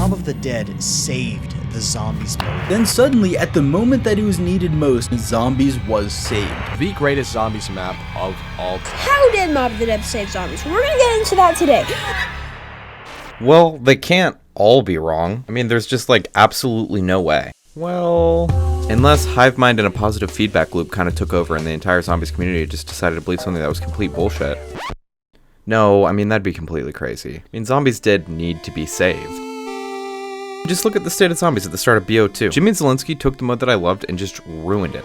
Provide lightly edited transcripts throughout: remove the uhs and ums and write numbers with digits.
Mob of the Dead saved the zombies mode. Then suddenly, at the moment that it was needed most, zombies was saved. The greatest zombies map of all time. How did Mob of the Dead save zombies? We're gonna get into that today. Well, they can't all be wrong. I mean, there's just like absolutely no way. Well, unless Hive Mind and a positive feedback loop kind of took over and the entire zombies community just decided to believe something that was complete bullshit. No, I mean, that'd be completely crazy. I mean, zombies did need to be saved. Just look at the state of zombies at the start of BO2. Jimmy Zielinski took the mode that I loved and just ruined it.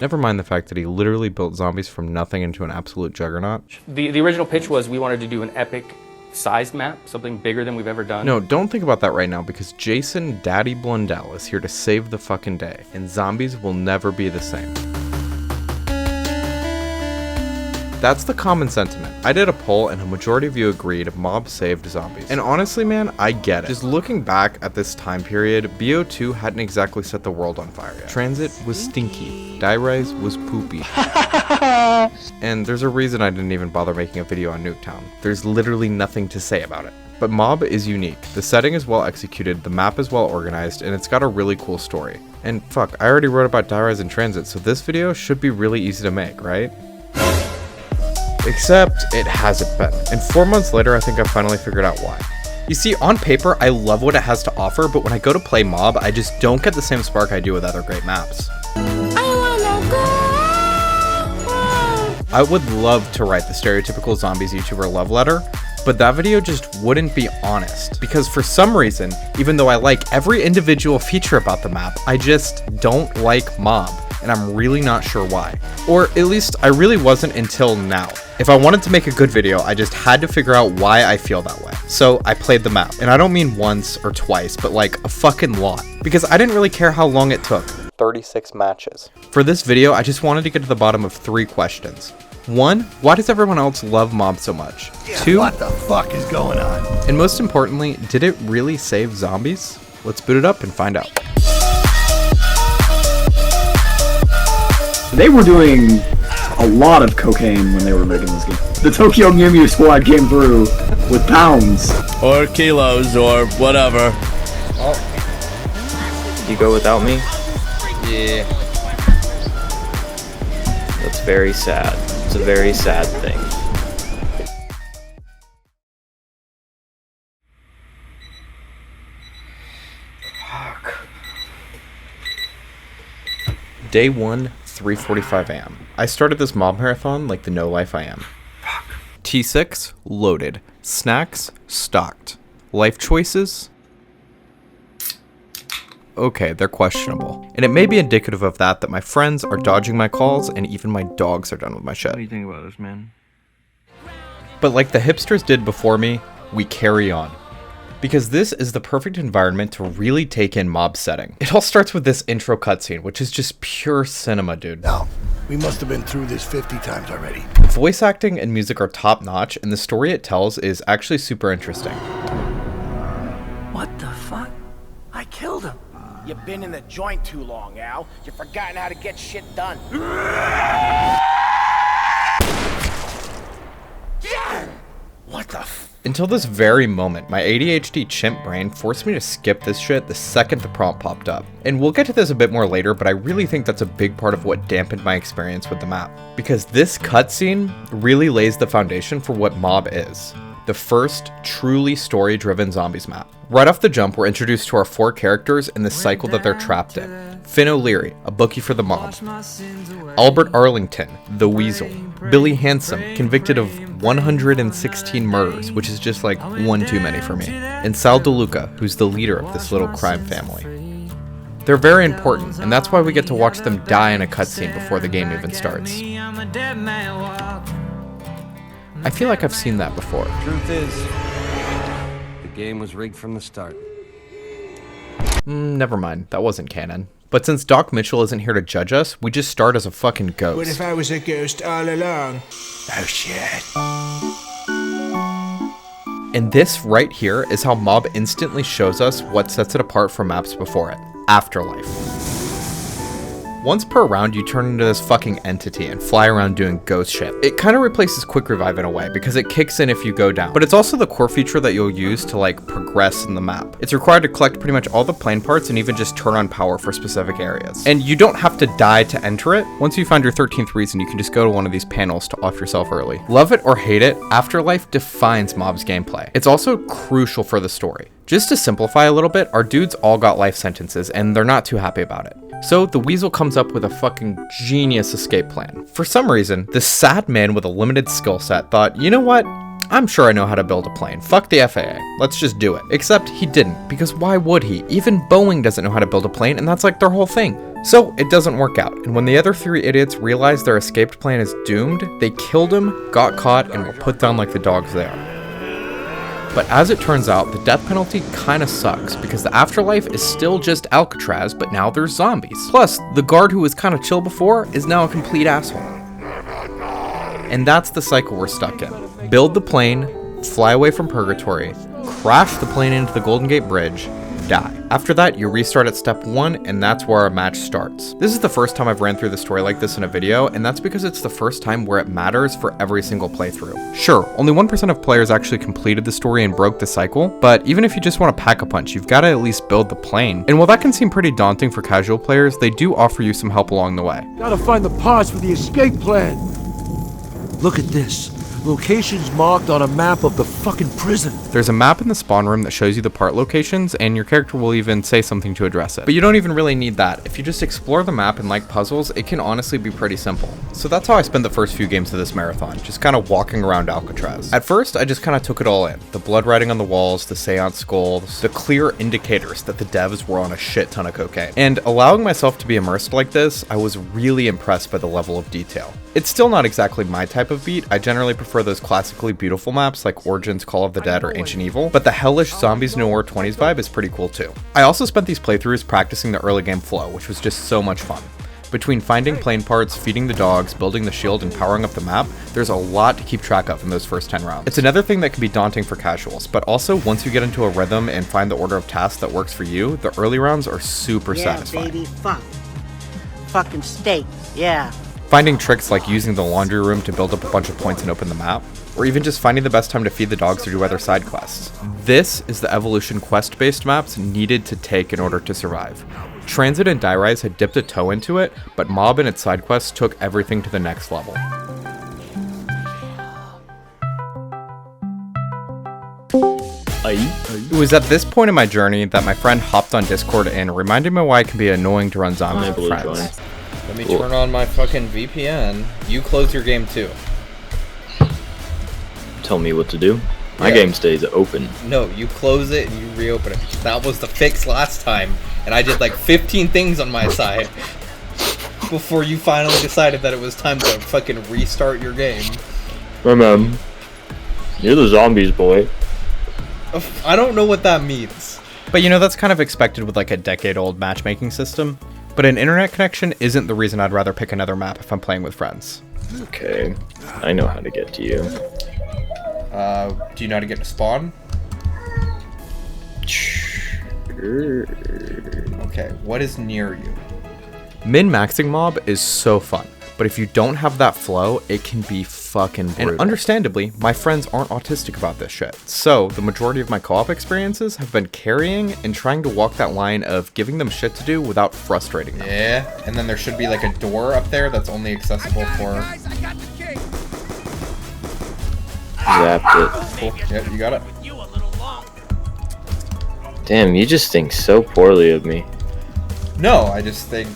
Never mind the fact that he literally built zombies from nothing into an absolute juggernaut. The original pitch was we wanted to do an epic sized map, something bigger than we've ever done. No, don't think about that right now, because Jason Daddy Blundell is here to save the fucking day, and zombies will never be the same. That's the common sentiment. I did a poll and a majority of you agreed mob saved zombies. And honestly, man, I get it. Just looking back at this time period, BO2 hadn't exactly set the world on fire yet. Transit was stinky. Die-Rise was poopy. And there's a reason I didn't even bother making a video on Nuketown. There's literally nothing to say about it. But Mob is unique. The setting is well executed, the map is well organized, and it's got a really cool story. And fuck, I already wrote about Die-Rise and Transit, so this video should be really easy to make, right? Except it hasn't been. And 4 months later, I think I finally figured out why. You see, on paper, I love what it has to offer, but when I go to play Mob, I just don't get the same spark I do with other great maps. I would love to write the stereotypical zombies YouTuber love letter, but that video just wouldn't be honest. Because for some reason, even though I like every individual feature about the map, I just don't like Mob. And I'm really not sure why. Or at least I really wasn't until now. If I wanted to make a good video, I just had to figure out why I feel that way. So I played the map. And I don't mean once or twice, but like a fucking lot. Because I didn't really care how long it took. 36 matches. For this video, I just wanted to get to the bottom of 3 questions. 1, why does everyone else love Mob so much? Yeah, 2, what the fuck is going on? And most importantly, did it really save zombies? Let's boot it up and find out. They were doing a lot of cocaine when they were making this game. The Tokyo Mew Mew squad came through with pounds. Or kilos, or whatever. You go without me? Yeah. That's very sad. It's a very sad thing. Day 1, 3:45 a.m. I started this mob marathon like the no life I am. T6, loaded. Snacks, stocked. Life choices? Okay, they're questionable. And it may be indicative of that my friends are dodging my calls and even my dogs are done with my shit. What do you think about this, man? But like the hipsters did before me, we carry on. Because this is the perfect environment to really take in Mob setting. It all starts with this intro cutscene, which is just pure cinema, dude. No, we must have been through this 50 times already. Voice acting and music are top notch, and the story it tells is actually super interesting. What the fuck? I killed him. You've been in the joint too long, Al. You've forgotten how to get shit done. What the f? Until this very moment, my ADHD chimp brain forced me to skip this shit the second the prompt popped up. And we'll get to this a bit more later, but I really think that's a big part of what dampened my experience with the map. Because this cutscene really lays the foundation for what Mob is. The first truly story-driven zombies map. Right off the jump, we're introduced to our 4 characters and the cycle that they're trapped in. Finn O'Leary, a bookie for the mob. Albert Arlington, the Weasel. Billy Handsome, convicted of 116 murders, which is just like one too many for me. And Sal DeLuca, who's the leader of this little crime family. They're very important, and that's why we get to watch them die in a cutscene before the game even starts. I feel like I've seen that before. Truth is, the game was rigged from the start. Never mind, that wasn't canon. But since Doc Mitchell isn't here to judge us, we just start as a fucking ghost. What if I was a ghost all along? Oh shit. And this right here is how Mob instantly shows us what sets it apart from maps before it. Afterlife. Once per round, you turn into this fucking entity and fly around doing ghost shit. It kind of replaces quick revive in a way because it kicks in if you go down, but it's also the core feature that you'll use to like progress in the map. It's required to collect pretty much all the plane parts and even just turn on power for specific areas. And you don't have to die to enter it. Once you find your 13th reason, you can just go to one of these panels to off yourself early. Love it or hate it, Afterlife defines mob's gameplay. It's also crucial for the story. Just to simplify a little bit, our dudes all got life sentences and they're not too happy about it. So the Weasel comes up with a fucking genius escape plan. For some reason, this sad man with a limited skill set thought, you know what? I'm sure I know how to build a plane. Fuck the FAA. Let's just do it. Except he didn't, because why would he? Even Boeing doesn't know how to build a plane, and that's like their whole thing. So it doesn't work out, and when the other 3 idiots realize their escaped plan is doomed, they killed him, got caught, and were put down like the dogs they are. But as it turns out, the death penalty kinda sucks, because the afterlife is still just Alcatraz, but now there's zombies. Plus, the guard who was kinda chill before is now a complete asshole. And that's the cycle we're stuck in. Build the plane, fly away from purgatory, crash the plane into the Golden Gate Bridge, die. After that, you restart at step 1, and that's where our match starts. This is the first time I've ran through the story like this in a video, and that's because it's the first time where it matters for every single playthrough. Sure, only 1% of players actually completed the story and broke the cycle, but even if you just want to pack a punch, you've got to at least build the plane. And while that can seem pretty daunting for casual players, they do offer you some help along the way. Gotta find the parts for the escape plan. Look at this. Locations marked on a map of the fucking prison. There's a map in the spawn room that shows you the part locations, and your character will even say something to address it. But you don't even really need that. If you just explore the map and like puzzles, it can honestly be pretty simple. So that's how I spent the first few games of this marathon, just kind of walking around Alcatraz. At first, I just kind of took it all in. The blood writing on the walls, the seance skulls, the clear indicators that the devs were on a shit ton of cocaine. And allowing myself to be immersed like this, I was really impressed by the level of detail. It's still not exactly my type of beat. I generally prefer those classically beautiful maps like Origins, Call of the Dead, or Ancient Evil, but the hellish Zombies Noir 20s vibe is pretty cool too. I also spent these playthroughs practicing the early game flow, which was just so much fun. Between finding plane parts, feeding the dogs, building the shield, and powering up the map, there's a lot to keep track of in those first 10 rounds. It's another thing that can be daunting for casuals, but also once you get into a rhythm and find the order of tasks that works for you, the early rounds are super satisfying. Yeah, baby, fucking steak, yeah. Finding tricks like using the laundry room to build up a bunch of points and open the map, or even just finding the best time to feed the dogs or do other side quests. This is the evolution quest-based maps needed to take in order to survive. Transit and Die Rise had dipped a toe into it, but Mob and its side quests took everything to the next level. It was at this point in my journey that my friend hopped on Discord and reminded me why it can be annoying to run zombies with friends. Let me turn on my fucking VPN. You close your game too. Tell me what to do. My game stays open. No, you close it and you reopen it. That was the fix last time, and I did like 15 things on my side before you finally decided that it was time to fucking restart your game. You're the zombies, boy. I don't know what that means. But you know, that's kind of expected with like a decade-old matchmaking system. But an internet connection isn't the reason I'd rather pick another map if I'm playing with friends. Okay, I know how to get to you. Do you know how to get to spawn? Sure. Okay, what is near you? Min-maxing Mob is so fun, but if you don't have that flow, it can be fucking brutal. And understandably, my friends aren't autistic about this shit. So, the majority of my co-op experiences have been carrying and trying to walk that line of giving them shit to do without frustrating them. Yeah, and then there should be like a door up there that's only accessible for... Zapped it. Cool. Yep, you got it. Damn, you just think so poorly of me. No, I just think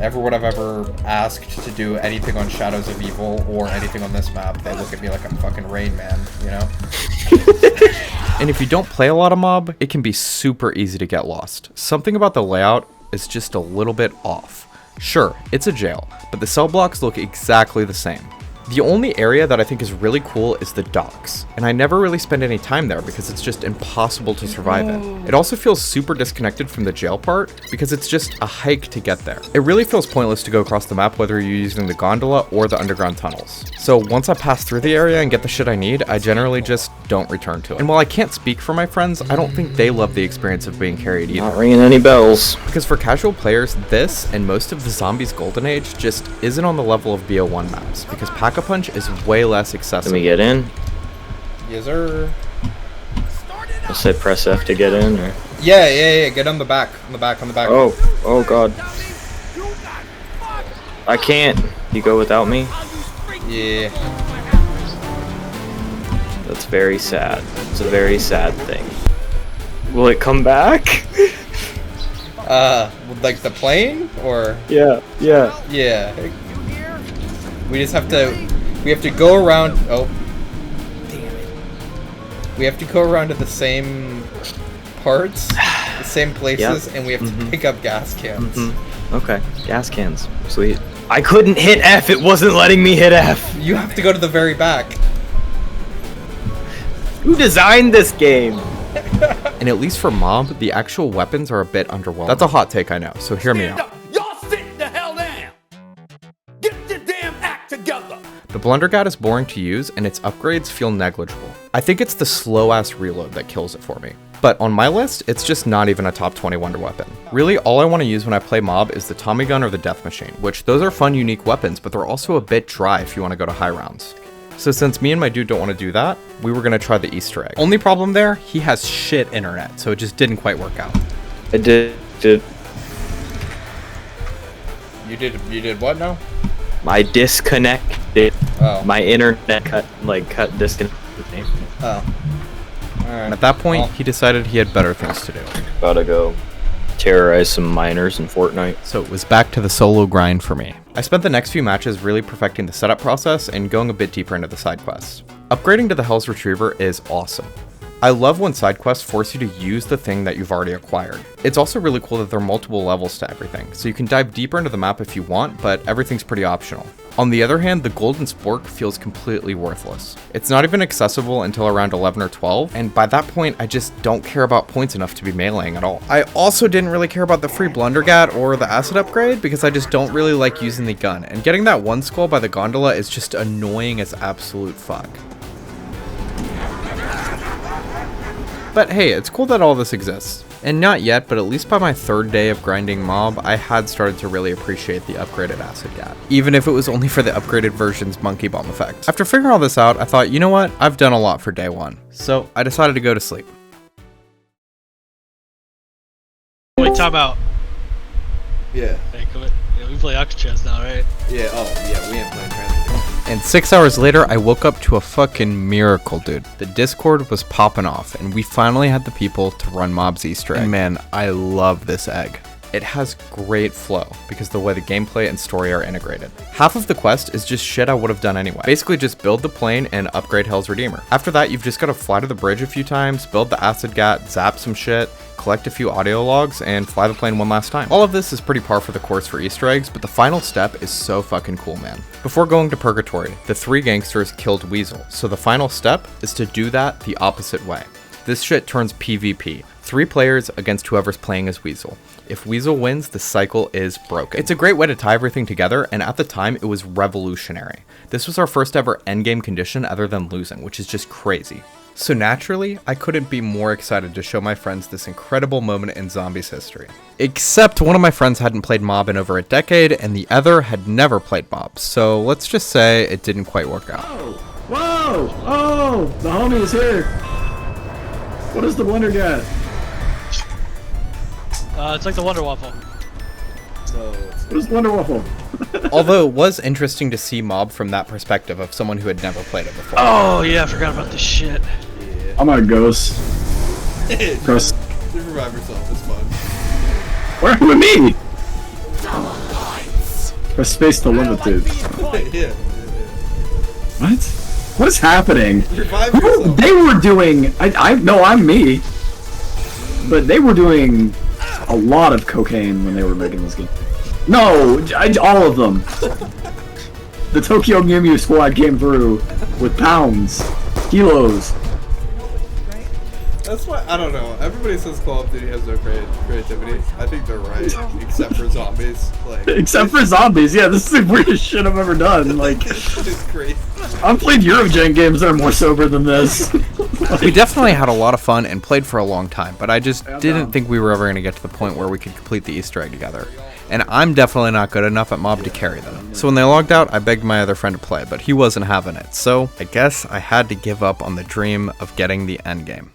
everyone I've ever asked to do anything on Shadows of Evil or anything on this map, they look at me like I'm fucking Rain Man, you know? And if you don't play a lot of Mob, it can be super easy to get lost. Something about the layout is just a little bit off. Sure, it's a jail, but the cell blocks look exactly the same. The only area that I think is really cool is the docks, and I never really spend any time there because it's just impossible to survive in. It also feels super disconnected from the jail part because it's just a hike to get there. It really feels pointless to go across the map whether you're using the gondola or the underground tunnels. So once I pass through the area and get the shit I need, I generally just don't return to it. And while I can't speak for my friends, I don't think they love the experience of being carried either. Not ringing any bells. Because for casual players, this and most of the Zombies Golden Age just isn't on the level of BO1 maps, because Pack-a-Punch is way less accessible. Can we get in? Yes, sir. I'll say press F to get in, or? Yeah, get on the back, Oh god. I can't. You go without me? Yeah. That's very sad. It's a very sad thing. Will it come back? Like the plane, or? Yeah. Yeah. We just have to go around, oh. Damn it. We have to go around to the same parts, the same places, and we have to pick up gas cans. Okay, gas cans. Sweet. I couldn't hit F, it wasn't letting me hit F. You have to go to the very back. Who designed this game? And at least for Mob, the actual weapons are a bit underwhelming. That's a hot take, I know, so hear me out. Y'all sit the hell down! Get your damn act together! The Blundergat is boring to use, and its upgrades feel negligible. I think it's the slow-ass reload that kills it for me. But on my list, it's just not even a top 20 wonder weapon. Really, all I want to use when I play Mob is the Tommy Gun or the Death Machine, which those are fun, unique weapons, but they're also a bit dry if you want to go to high rounds. So since me and my dude don't want to do that, we were going to try the Easter egg. Only problem there, he has shit internet, so it just didn't quite work out. I did. You did what now? My disconnected. Oh. My internet cut disconnected. Oh. Alright. At that point, he decided he had better things to do. Gotta go terrorize some miners in Fortnite. So it was back to the solo grind for me. I spent the next few matches really perfecting the setup process and going a bit deeper into the side quests. Upgrading to the Hell's Retriever is awesome. I love when side quests force you to use the thing that you've already acquired. It's also really cool that there are multiple levels to everything, so you can dive deeper into the map if you want, but everything's pretty optional. On the other hand, the Golden Spork feels completely worthless. It's not even accessible until around 11 or 12, and by that point, I just don't care about points enough to be meleeing at all. I also didn't really care about the free Blundergat or the acid upgrade because I just don't really like using the gun, and getting that one skull by the gondola is just annoying as absolute fuck. But hey, it's cool that all this exists. And not yet, but at least by my third day of grinding Mob, I had started to really appreciate the upgraded Acid Gat, even if it was only for the upgraded version's Monkey Bomb effect. After figuring all this out, I thought, you know what, I've done a lot for day one, so I decided to go to sleep. Wait, time out. Yeah. Hey, yeah, we play Octachess now, right? Yeah, oh, yeah, we ain't playing Transit. And 6 hours later, I woke up to a fucking miracle, dude. The Discord was popping off, and we finally had the people to run Mob's Easter egg. And man, I love this egg. It has great flow, because the way the gameplay and story are integrated. Half of the quest is just shit I would have done anyway. Basically just build the plane and upgrade Hell's Redeemer. After that, you've just got to fly to the bridge a few times, build the Acid Gat, zap some shit, collect a few audio logs, and fly the plane one last time. All of this is pretty par for the course for Easter eggs, but the final step is so fucking cool, man. Before going to Purgatory, the 3 gangsters killed Weasel, so the final step is to do that the opposite way. This shit turns PvP. 3 players against whoever's playing as Weasel. If Weasel wins, the cycle is broken. It's a great way to tie everything together, and at the time, it was revolutionary. This was our first ever endgame condition other than losing, which is just crazy. So naturally, I couldn't be more excited to show my friends this incredible moment in Zombies history. Except one of my friends hadn't played Mob in over a decade, and the other had never played Mob, so let's just say it didn't quite work out. Whoa! Oh! The homie is here! What is the Wonder Gat? It's like the Wonder Waffle. What is Wonder Waffle? Although it was interesting to see Mob from that perspective of someone who had never played it before. Oh yeah, I forgot about this shit. Yeah. I'm a ghost. Chris. You revive yourself, it's fun. Where are you with me? Press space to limit, dude. Yeah. What? What is happening? Revive yourself. They were doing. No, I'm me. But they were doing a lot of cocaine when they were making this game. No, all of them. The Tokyo Mew Mew squad came through with pounds, kilos. That's why, I don't know. Everybody says Call of Duty has no creativity. I think they're right, except for zombies. Like, except for zombies, yeah, this is the weirdest shit I've ever done. Like, it's crazy. I've played Eurogen games that are more sober than this. We definitely had a lot of fun and played for a long time, but I just didn't think we were ever going to get to the point where we could complete the Easter egg together. And I'm definitely not good enough at Mob to carry them. So when they logged out, I begged my other friend to play, but he wasn't having it. So I guess I had to give up on the dream of getting the endgame.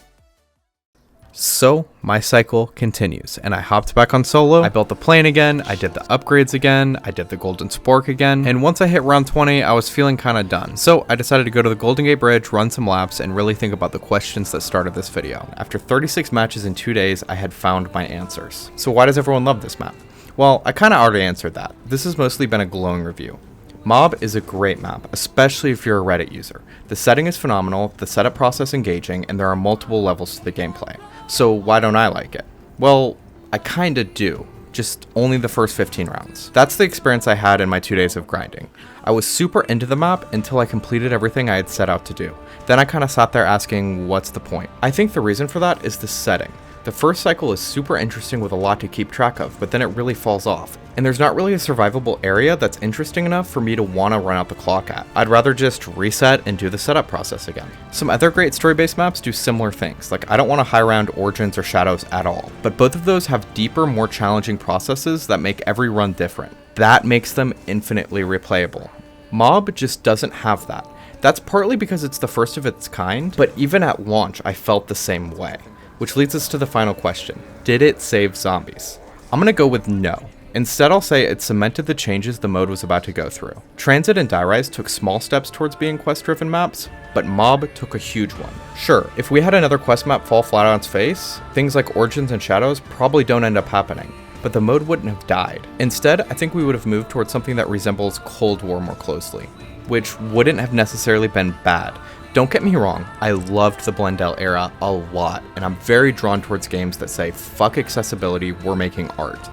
So my cycle continues, and I hopped back on solo. I built the plane again, I did the upgrades again, I did the golden spork again, and once I hit round 20, I was feeling kinda done. So I decided to go to the Golden Gate Bridge, run some laps, and really think about the questions that started this video. After 36 matches in 2 days, I had found my answers. So why does everyone love this map? Well, I kinda already answered that. This has mostly been a glowing review. Mob is a great map, especially if you're a Reddit user. The setting is phenomenal, the setup process engaging, and there are multiple levels to the gameplay. So why don't I like it? Well, I kinda do, just only the first 15 rounds. That's the experience I had in my 2 days of grinding. I was super into the map until I completed everything I had set out to do. Then I kinda sat there asking, what's the point? I think the reason for that is the setting. The first cycle is super interesting with a lot to keep track of, but then it really falls off. And there's not really a survivable area that's interesting enough for me to want to run out the clock at. I'd rather just reset and do the setup process again. Some other great story-based maps do similar things, like I don't want to high round Origins or Shadows at all, but both of those have deeper, more challenging processes that make every run different. That makes them infinitely replayable. Mob just doesn't have that. That's partly because it's the first of its kind, but even at launch I felt the same way. Which leads us to the final question. Did it save zombies? I'm gonna go with no. Instead, I'll say it cemented the changes the mode was about to go through. Transit and Die Rise took small steps towards being quest-driven maps, but Mob took a huge one. Sure, if we had another quest map fall flat on its face, things like Origins and Shadows probably don't end up happening, but the mode wouldn't have died. Instead, I think we would have moved towards something that resembles Cold War more closely, which wouldn't have necessarily been bad. Don't get me wrong, I loved the Blendell era a lot, and I'm very drawn towards games that say, fuck accessibility, we're making art.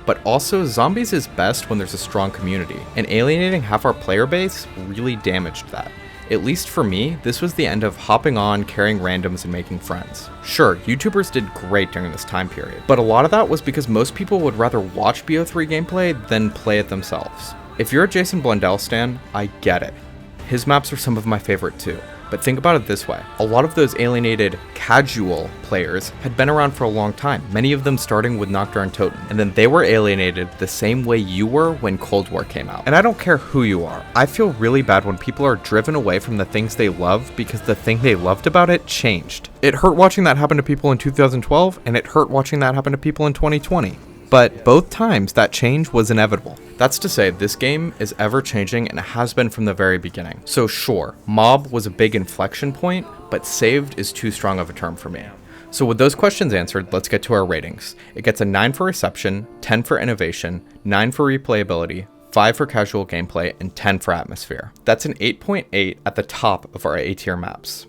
But also, Zombies is best when there's a strong community, and alienating half our player base really damaged that. At least for me, this was the end of hopping on, carrying randoms, and making friends. Sure, YouTubers did great during this time period, but a lot of that was because most people would rather watch BO3 gameplay than play it themselves. If you're a Jason Blendell stan, I get it. His maps are some of my favorite too. But think about it this way, a lot of those alienated casual players had been around for a long time, many of them starting with Nocturne and Totem, and then they were alienated the same way you were when Cold War came out. And I don't care who you are, I feel really bad when people are driven away from the things they love because the thing they loved about it changed. It hurt watching that happen to people in 2012, and it hurt watching that happen to people in 2020. But both times that change was inevitable. That's to say, this game is ever changing and has been from the very beginning. So sure, Mob was a big inflection point, but saved is too strong of a term for me. So with those questions answered, let's get to our ratings. It gets a 9 for reception, 10 for innovation, 9 for replayability, 5 for casual gameplay, and 10 for atmosphere. That's an 8.8 at the top of our A tier maps.